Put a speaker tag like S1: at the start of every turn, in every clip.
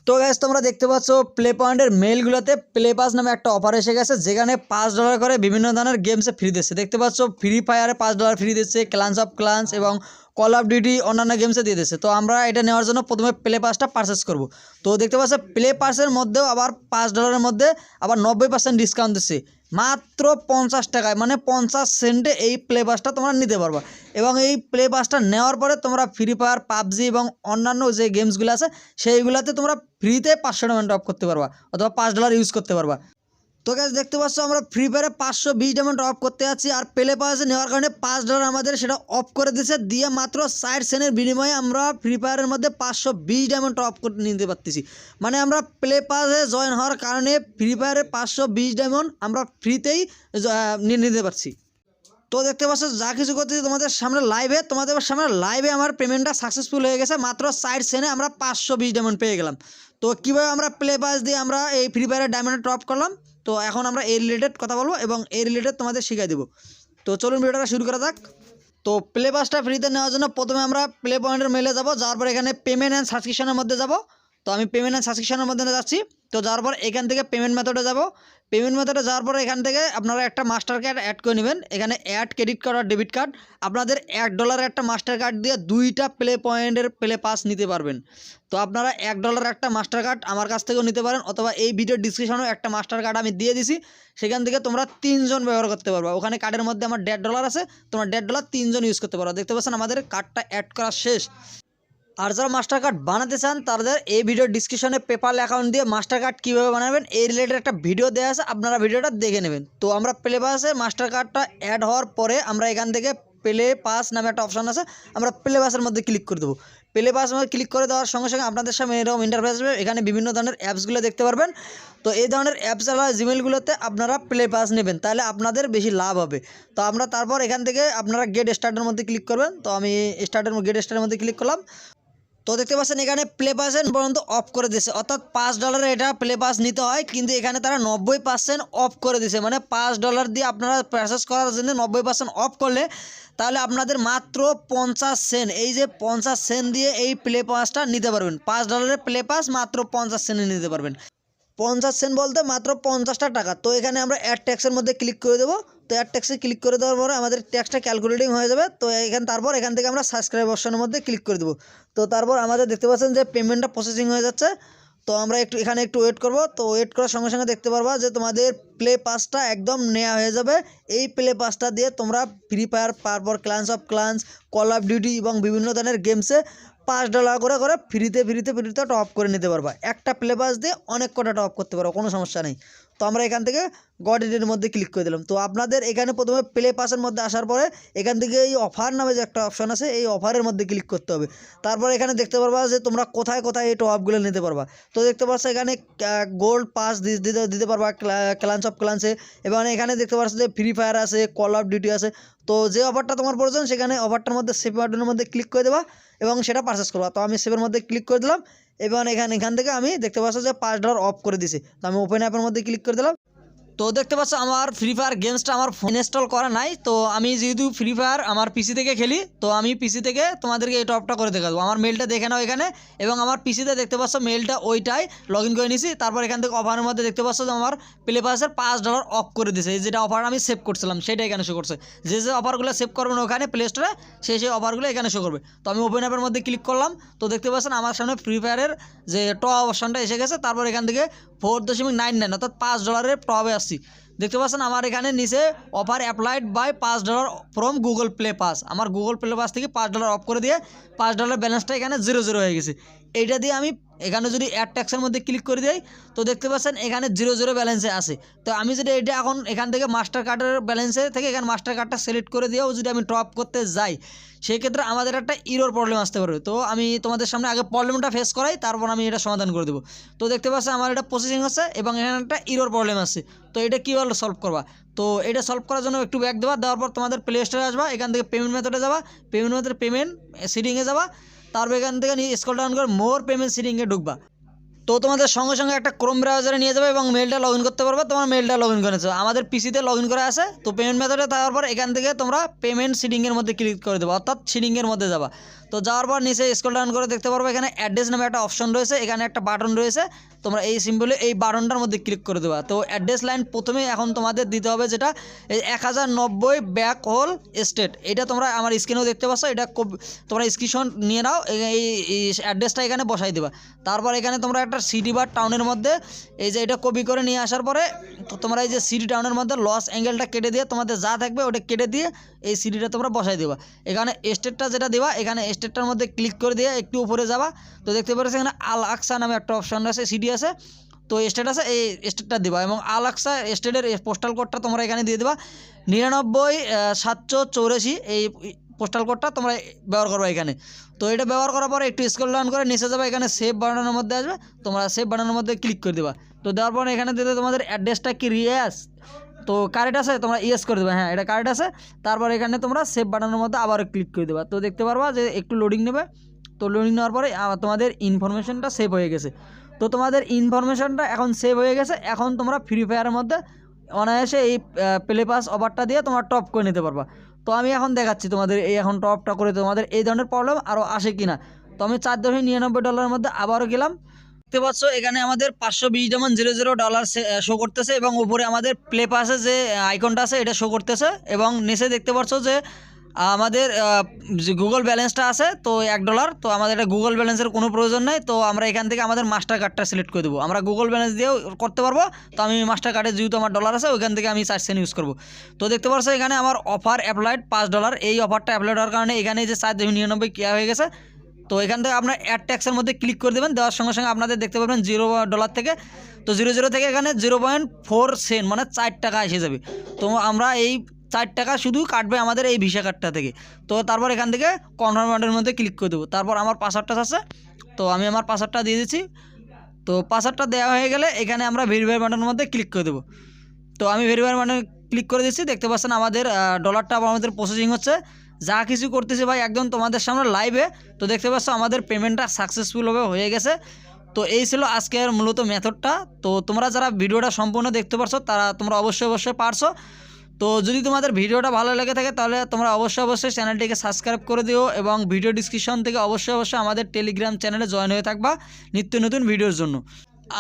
S1: তো গাইস তোমরা দেখতে পাচ্ছ প্লে পয়েন্টের মেলগুলোতে প্লে পাস নামে একটা অফার এসে গেছে, যেখানে $5 করে বিভিন্ন ধরনের গেমসে ফ্রি দিচ্ছে। দেখতে পাচ্ছ ফ্রি ফায়ারে $5 ফ্রি দিচ্ছে, ক্লান্স অফ ক্লান্স এবং কল অফ ডিউটি অন্যান্য গেমসে দিয়ে দিচ্ছে। তো আমরা এটা নেওয়ার জন্য প্রথমে প্লে পাসটা পারচেস করব। তো দেখতে পাচ্ছ প্লে পাসের মধ্যেও আবার $5 মধ্যে আবার 90% ডিসকাউন্ট দিচ্ছে, মাত্র 50 টাকায়, মানে 50 সেন্টে এই প্লে পাসটা তোমরা নিতে পারবা। এবং এই প্লে পাসটা নেওয়ার পরে তোমরা ফ্রি ফায়ার, পাবজি এবং অন্যান্য যে গেমসগুলো আছে সেইগুলোতে তোমরা ফ্রিতে 500 ডায়মন্ড ড্রপ করতে পারবা অথবা $5 ইউজ করতে পারবা। তো গাইস দেখতে পাচ্ছ আমরা ফ্রি ফায়ারে 520 ডায়মন্ড ড্রপ করতে যাচ্ছি, আর প্লে পাসে নেওয়ার কারণে $5 আমাদের সেটা অফ করে দিয়েছে, দিয়ে মাত্র 60 সেন্টের বিনিময়ে আমরা ফ্রি ফায়ারের মধ্যে 520 ডায়মন্ড ড্রপ করে নিতে পারতেছি। মানে আমরা প্লে পাসে জয়েন হওয়ার কারণে ফ্রি ফায়ারে 520 ডায়মন্ড আমরা ফ্রিতেই নিতে পারছি। তো দেখতে পাচ্ছ যা কিছু করতেছি তোমাদের সামনে লাইভে আমার পেমেন্টটা সাকসেসফুল হয়ে গেছে, মাত্র 60 সেন্টে আমরা 520 ডায়মন্ড পেয়ে গেলাম। তো কীভাবে আমরা প্লে পাস দিয়ে আমরা এই ফ্রি ফায়ারের ডায়মন্ড ড্রপ করলাম, তো এখন আমরা এই রিলেটেড কথা বলবো এবং এই রিলেটেড তোমাদের শিখিয়ে দেবো। তো চলুন ভিডিওটা শুরু করা যাক। তো প্লে পাসটা ফ্রিতে নেওয়ার জন্য প্রথমে আমরা প্লে পয়েন্টের মেলে যাব, যাওয়ার পর এখানে পেমেন্ট অ্যান্ড সাবস্ক্রিপশনের মধ্যে যাব। তো আমি পেমেন্ট অ্যান্ড সাবস্ক্রিপশনের মধ্যে যাচ্ছি। তো যাওয়ার পর এখান থেকে পেমেন্ট মেথডে যাব। পেমেন্ট মেথডে যাওয়ার পর এখান থেকে আপনারা একটা মাস্টার কার্ড অ্যাড করে নেবেন। এখানে অ্যাড ক্রেডিট কার্ড আর ডেবিট কার্ড, আপনাদের $1 একটা মাস্টার কার্ড দিয়ে 2টা প্লে পয়েন্টের প্লে পাস নিতে পারবেন। তো আপনারা $1 একটা মাস্টার কার্ড আমার কাছ থেকেও নিতে পারেন, অথবা এই ভিডিওর ডিসক্রিপশনেও একটা মাস্টার কার্ড আমি দিয়ে দিছি, সেখান থেকে তোমরা 3 জন ব্যবহার করতে পারবা। ওখানে কার্ডের মধ্যে আমার $1.5 আছে, তোমরা $1.5 3 জন ইউজ করতে পারো। দেখতে পাচ্ছেন আমাদের কার্ডটা অ্যাড করা শেষ। আর যারা মাস্টার কার্ড বানাতে চান তাদের এই ভিডিওর ডিসক্রিপশনে পেপাল অ্যাকাউন্ট দিয়ে মাস্টার কার্ড কীভাবে বানাবেন এই রিলেটেড একটা ভিডিও দেওয়া আছে, আপনারা ভিডিওটা দেখে নেবেন। তো আমরা প্লে পাসে মাস্টার কার্ডটা অ্যাড হওয়ার পরে আমরা এখান থেকে প্লে পাস নামে একটা অপশান আছে, আমরা প্লে পাসের মধ্যে ক্লিক করে দেবো। প্লে পাসের মধ্যে ক্লিক করে দেওয়ার সঙ্গে সঙ্গে আপনাদের সামনে এরকম ইন্টারফেস আসবে, এখানে বিভিন্ন ধরনের অ্যাপসগুলো দেখতে পারবেন। তো এই ধরনের অ্যাপসওয়ালা জিমেলগুলোতে আপনারা প্লে পাস নেবেন, তাহলে আপনাদের বেশি লাভ হবে। তো আমরা তারপর এখান থেকে আপনারা গেট স্টার্টের মধ্যে ক্লিক করবেন। তো আমি গেট স্টার্টের মধ্যে ক্লিক করলাম। তো দেখতে পাচ্ছেন এখানে প্লে পাসের পর্যন্ত অফ করে দিয়েছে, অর্থাৎ $5 এটা প্লে পাস নিতে হয়, কিন্তু এখানে তারা 90% অফ করে দিয়েছে। মানে $5 দিয়ে আপনারা পারচেস করার জন্য 90% অফ করলে তাহলে আপনাদের মাত্র 50 সেন্ট, এই যে 50 সেন্ট দিয়ে এই প্লে পাসটা নিতে পারবেন। $5 প্লে পাস মাত্র 50 সেন্টে নিতে পারবেন। 50 সেন্ট বলতে মাত্র 50টা টাকা। তো এখানে আমরা অ্যাড ট্যাক্সের মধ্যে ক্লিক করে দেবো। তো অ্যাড ট্যাক্সে ক্লিক করে দেওয়ার পরে আমাদের ট্যাক্সটা ক্যালকুলেটিং হয়ে যাবে। তো তারপর এখান থেকে আমরা সাবস্ক্রাইব অপশনের মধ্যে ক্লিক করে দেবো। তো তারপর আমাদের দেখতে পাচ্ছেন যে পেমেন্টটা প্রসেসিং হয়ে যাচ্ছে। তো আমরা এখানে একটু ওয়েট করব। তো ওয়েট করার সঙ্গে সঙ্গে দেখতে পারবা যে তোমাদের প্লে পাসটা একদম নেওয়া হয়ে যাবে। এই প্লে পাসটা দিয়ে তোমরা ফ্রি ফায়ার, তারপর ক্লান্স অফ ক্লান্স, কল অফ ডিউটি এবং বিভিন্ন ধরনের গেমসে $5 করে ফ্রিতে টপ করে নিতে পারবা। একটা প্লে পাস দিয়ে অনেক কটা টপ করতে পারো, কোনো সমস্যা নেই। তো আমরা এখান থেকে গট ইটের মধ্যে ক্লিক করে দিলাম। তো আপনাদের এখানে প্রথমে প্লে পাসের মধ্যে আসার পরে এখান থেকে এই অফার নামে যে একটা অপশান আছে, এই অফারের মধ্যে ক্লিক করতে হবে। তারপর এখানে দেখতে পারবা যে তোমরা কোথায় কোথায় এই টপগুলো নিতে পারবা। তো দেখতে পাচ্ছ এখানে গোল্ড পাস দিতে পারবা ক্লান্স অফ ক্লান্সে, এবং এখানে দেখতে পাচ্ছ যে ফ্রি ফায়ার আছে, কল অফ ডিউটি আছে। তো যে অফারটা তোমার প্রয়োজন সেখানে অফারটার মধ্যে সেভ বাটনের মধ্যে ক্লিক করে দেবা এবং সেটা পারচেস করবা। তো আমি সেভের মধ্যে ক্লিক করে দিলাম, এবং এখান থেকে আমি দেখতে পাচ্ছ যে $5 অফ করে দিছি। তো আমি ওপেন অ্যাপের মধ্যে ক্লিক করে দিলাম। তো দেখতে পাচ্ছ আমার ফ্রি ফায়ার গেমসটা আমার ফোন ইনস্টল করা নাই। তো আমি যেহেতু ফ্রি ফায়ার আমার পিসি থেকে খেলি, তো আমি পিসি থেকে তোমাদেরকে এই টপটা করে দেখাবো। আমার মেলটা দেখে নাও এখানে, এবং আমার পিসিতে দেখতে পাচ্ছ মেলটা ওইটাই লগ ইন করে নিয়েছি। তারপর এখান থেকে অফারের মধ্যে দেখতে পাচ্ছ যে আমার প্লে পাসের $5 অফ করে দিয়েছে। এই যেটা অফার আমি সেভ করছিলাম সেটা এখানে শো করছে। যে অফারগুলো সেভ করবেন ওখানে প্লে স্টোরে, সেই অফারগুলো এখানে শো করবে। তো আমি ওপেন অ্যাপের মধ্যে ক্লিক করলাম। তো দেখতে পাচ্ছেন আমার সামনে ফ্রি ফায়ারের যে টপ অপশনটা এসে গেছে। তারপর এখান থেকে 4.99 অর্থাৎ $5 টপে আসছি। দেখতে পাচ্ছেন আমার এখানে নিচে offer applied by $5 from Google Play Pass. আমার গুগল প্লে পাস থেকে $5 অফ করে দিয়ে $5 ব্যালেন্সটা এখানে 0 হয়ে গেছে। এইটা দিয়ে আমি এখানে যদি অ্যাড ট্যাক্সের মধ্যে ক্লিক করে দিই, তো দেখতে পাচ্ছেন এখানে 0 ব্যালেন্সে আছে। তো আমি যদি এটা এখন এখান থেকে মাস্টার কার্ডের ব্যালেন্সে থেকে এখানে মাস্টার কার্ডটা সিলেক্ট করে দিয়েও যদি আমি টপ করতে যাই, সেই ক্ষেত্রে আমাদের একটা ইরোর প্রবলেম আসতে পারে। তো আমি তোমাদের সামনে আগে প্রবলেমটা ফেস করাই, তারপর আমি এটা সমাধান করে দেবো। তো দেখতে পাচ্ছেন আমার এটা প্রসেসিং হচ্ছে এবং এখানে একটা ইরোর প্রবলেম আছে। তো এটা কীভাবে সলভ করবা? তো এটা সলভ করার জন্য একটু ব্যাক দেওয়ার পর তোমাদের প্লে স্টোরে আসবা, এখান থেকে পেমেন্ট মেথডে যাবা, পেমেন্ট সেটিংয়ে যাবা, তারপর এখান থেকে নিয়ে স্ক্রল ডাউন করে মোর পেমেন্ট সেটিংয়ে ঢুকবা। তো তোমাদের সঙ্গে সঙ্গে একটা ক্রোম ব্রাউজারে নিয়ে যাবে এবং মেলটা লগ ইন করতে পারবে। তোমার মেলটা লগ ইন করেছো, আমাদের পিসিতে লগ ইন করা আছে। তো পেমেন্ট মেথডে তারপর এখান থেকে তোমরা পেমেন্ট সিটিংয়ের মধ্যে ক্লিক করে দেবো, অর্থাৎ সিটিংয়ের মধ্যে যাবা। তো যাওয়ার পর নিচে স্ক্রল ডাউন করে দেখতে পারবো এখানে অ্যাড্রেস নামে একটা অপশন রয়েছে, এখানে একটা বাটন রয়েছে। তোমরা এই সিম্বলে এই বাটনটার মধ্যে ক্লিক করে দেবা। তো অ্যাড্রেস লাইন প্রথমে এখন তোমাদের দিতে হবে যেটা এই 1090 ব্যাক হোল স্টেট, এটা তোমরা আমার স্ক্রিনেও দেখতে পাচ্ছ। এটা তোমরা স্ক্রিনশট নিয়ে নাও, এই অ্যাড্রেসটা এখানে বসাই দেবা। তারপর এখানে তোমরা একটা সিটি বা টাউনের মধ্যে এই যে এটা কপি করে নিয়ে আসার পরে তো তোমরা এই যে সিটি টাউনের মধ্যে লস অ্যাঙ্গেলটা কেটে দিয়ে তোমাদের যা থাকবে ওটা কেটে দিয়ে এই সিটিটা তোমরা বসাই দেবা। এখানে স্টেটটা যেটা দেবা, এখানে স্টেটটার মধ্যে ক্লিক করে দিয়ে একটু উপরে যাবা। তো দেখতে পাচ্ছ এখানে আল আকসা নামে একটা অপশন আছে, সিটি আছে। তো স্টেট আছে, এই স্টেটটা দেবা এবং আল আকসা স্টেটের পোস্টাল কোডটা তোমরা এখানে দিয়ে দেবা 99,784, এই পোস্টাল কোডটা তোমরা ব্যবহার করবে এখানে। তো এটা ব্যবহার করার পরে একটু স্ক্রল ডাউন করে নিচে যাবে, এখানে সেভ বাটনের মধ্যে আসবে, তোমরা সেভ বাটনের মধ্যে ক্লিক করে দেবা। তো দেওয়ার পরে এখানে দিতে তোমাদের অ্যাড্রেসটা কি রিয়াস তো কারেক্ট আছে, তোমরা ইয়েস করে দেবে, হ্যাঁ এটা কারেক্ট আছে। তারপর এখানে তোমরা সেভ বাটনের মধ্যে আবার ক্লিক করে দেবা। তো দেখতে পারবা যে একটু লোডিং নেবে। তো লোডিং নেওয়ার পরে তোমাদের ইনফরমেশনটা সেভ হয়ে গেছে। তো তোমাদের ইনফরমেশনটা এখন সেভ হয়ে গেছে। এখন তোমরা ফ্রি ফায়ারের মধ্যে অনায়াসে এই প্লে পাস অফারটা দিয়ে তোমরা টপ করে নিতে পারবা। তো আমি এখন দেখাচ্ছি তোমাদের এই এখন টপটা করে তোমাদের এই ধরনের প্রবলেম আরও আসে কি না। তো আমি $4.99 মধ্যে আবারও গেলাম। দেখতে পাচ্ছ এখানে আমাদের 520.00 ডলার শো করতেছে এবং উপরে আমাদের প্লে পাসে যে আইকনটা আছে এটা শো করতেছে এবং নিচে দেখতে পাচ্ছ যে আমাদের যে গুগল ব্যালেন্সটা আছে তো $1। তো আমাদের এটা গুগল ব্যালেন্সের কোনো প্রয়োজন নেই। তো আমরা এখান থেকে আমাদের মাস্টার কার্ডটা সিলেক্ট করে দেবো, আমরা গুগল ব্যালেন্স দিয়েও করতে পারবো। তো আমি মাস্টার কার্ডে যেহেতু আমার ডলার আছে ওইখান থেকে আমি 4 সেন্ট ইউজ করবো। তো দেখতে পাচ্ছ এখানে আমার অফার অ্যাপ্লাইড $5, এই অফারটা অ্যাপ্লাইড হওয়ার কারণে এখানে যে 4.99 কেয়া হয়ে গেছে। তো এখান থেকে আপনার অ্যাড ট্যাক্সের মধ্যে ক্লিক করে দেবেন, দেওয়ার সঙ্গে সঙ্গে আপনাদের দেখতে পাবেন $0 থেকে। তো 00 থেকে এখানে 0.4 সেন্ট মানে 4 টাকা এসে যাবে। তো আমরা এই 4 টাকা শুধু কাটবে আমাদের এই ভিসা কার্ডটা থেকে। তো তারপর এখান থেকে কনফার্মের মধ্যে ক্লিক করে দেবো। তারপর আমার পাসওয়ার্ডটা আছে, তো আমি আমার পাসওয়ার্ডটা দিয়ে দিচ্ছি। তো পাসওয়ার্ডটা দেওয়া হয়ে গেলে এখানে আমরা ভেরিফাই বাটনের মধ্যে ক্লিক করে দেবো। তো আমি ভেরিফাই বাটনে ক্লিক করে দিচ্ছি, দেখতে পাচ্ছেন আমাদের ডলারটা আমাদের প্রসেসিং হচ্ছে। যা কিছু করতেছি ভাই একদম তোমাদের সামনে লাইভে। তো দেখতে পাচ্ছ আমাদের পেমেন্টটা সাকসেসফুলভাবে হয়ে গেছে। তো এই ছিল আজকের মূলত মেথডটা। তো তোমরা যারা ভিডিওটা সম্পূর্ণ দেখতে পারছো তারা তোমরা অবশ্যই পারছো। তো যদি তোমাদের ভিডিওটা ভালো লেগে থাকে তাহলে তোমরা অবশ্যই চ্যানেলটিকে সাবস্ক্রাইব করে দিও এবং ভিডিও ডিসক্রিপশন থেকে অবশ্যই আমাদের টেলিগ্রাম চ্যানেলে জয়েন হয়ে থাকবা নিত্য নতুন ভিডিওর জন্য।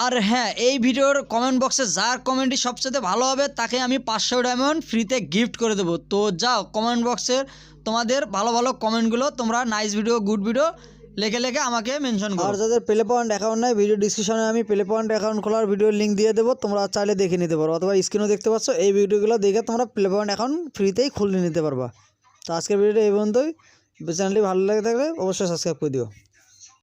S1: আর হ্যাঁ, এই ভিডিওর কমেন্ট বক্সে যার কমেন্টই সবচেয়ে ভালো হবে তাকে আমি 500 ডায়মন্ড ফ্রিতে গিফট করে দেবো। তো যাও কমেন্ট বক্সের তোমাদের ভালো ভালো কমেন্টগুলো তোমরা নাইস ভিডিও গুড ভিডিও লেখে আমাকে মেনশন করো। আর যাদের প্লে পয়েন্ট অ্যাকাউন্ট নাই ভিডিও ডিসক্রিপশনে আমি প্লে পয়েন্ট অ্যাকাউন্ট খোলার ভিডিওর লিঙ্ক দিয়ে দেবো, তোমরা চাইলে দেখে নিতে পারো, অথবা স্ক্রিনও দেখতে পাচ্ছ এই ভিডিওগুলো দেখে তোমরা প্লে পয়েন্ট অ্যাকাউন্ট ফ্রিতেই খুলে নিতে পারবা। তো আজকের ভিডিওটা এই পর্যন্তই। চ্যানেলটি ভালো লাগে থাকলে অবশ্যই সাবস্ক্রাইব করে দিও।